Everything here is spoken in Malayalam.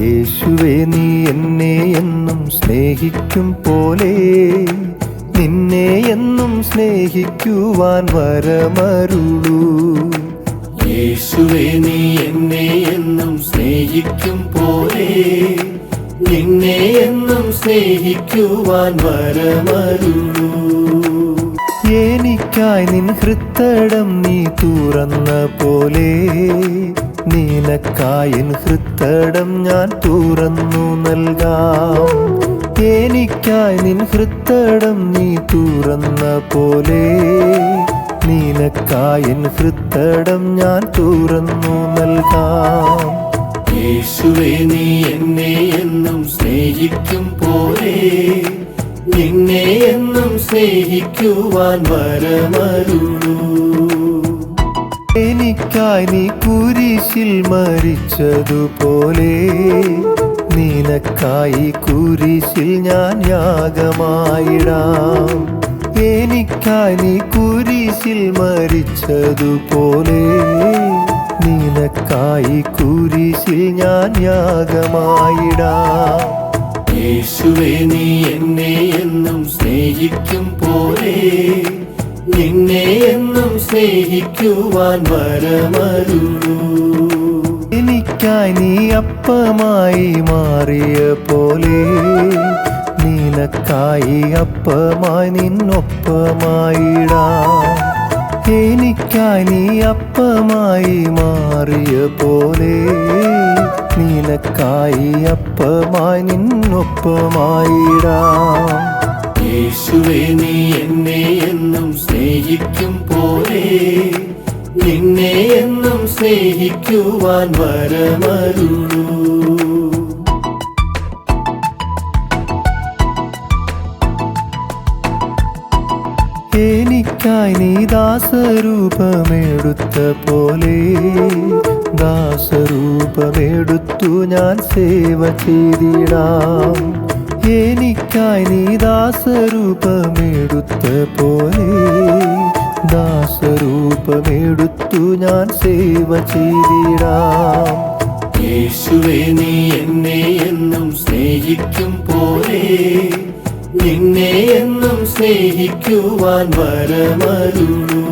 യേശുവേ നീ എന്നെ എന്നും സ്നേഹിക്കും പോലെ നിന്നെ എന്നും സ്നേഹിക്കുവാൻ വരമരുളൂ. യേശുവേ നീ എന്നെ എന്നും സ്നേഹിക്കും പോലെ നിന്നെ എന്നും സ്നേഹിക്കുവാൻ വരമരുളൂ. എനിക്കായി നിൻ ഹൃത്തടം നീ തുറന്ന പോലെ നിനക്കായി എൻ ഹൃത്തടം ഞാൻ തുറന്നു നൽകാം. എനിക്കായി നിൻ ഹൃത്തടം നീ തുറന്ന പോലെ നിനക്കായി എൻ ഹൃത്തടം ഞാൻ തുറന്നു നൽകാം. യേശുവേ നീ എന്നെ എന്നും സ്നേഹിക്കും പോലെ നിന്നെ എന്നും സ്നേഹിക്കുവാൻ വരമരുളൂ. എനിക്കായി നീ കുരിശിൽ മരിച്ചതുപോലെ നിനക്കായി കുരിശിൽ ഞാൻ യാഗമായിടാം. എനിക്കായി നീ കുരിശിൽ മരിച്ചതുപോലെ നിനക്കായി കുരിശിൽ ഞാൻ യാഗമായിടാം. യേശുവേ നീ എന്നെ എന്നും സ്നേഹിക്കും പോലെ നിന്നെ എന്നും സ്നേഹിക്കുവാൻ വരമരുളൂ. എനിക്കായി നീ അപ്പമായി മാറിയ പോലെ നിനക്കായി അപ്പമായി നിന്നൊപ്പമായിടാം. എനിക്കായി നീ അപ്പമായി മാറിയ പോലെ നിനക്കായി അപ്പമായി നിന്നൊപ്പമായിടാം. യേശുവേ നീ എന്നെ എന്നും സ്നേഹിക്കും പോലെ നിന്നെ എന്നും സ്നേഹിക്കുവാൻ വരമരുളൂ. എനിക്കായി നീ ദാസരൂപമെടുത്ത പോലെ ദാസരൂപമെടുത്തു ഞാൻ സേവ ചെയ്തിടാം. എനിക്കായി നീ ദാസരൂപമെടുത്ത പോലെ ദാസരൂപമെടുത്തു ഞാൻ സേവ ചെയ്തിടാം. യേശുവേ നീ എന്നെ എന്നും സ്നേഹിക്കും പോലെ നിന്നെ എന്നും സ്നേഹിക്കുവാൻ വരമരുളൂ.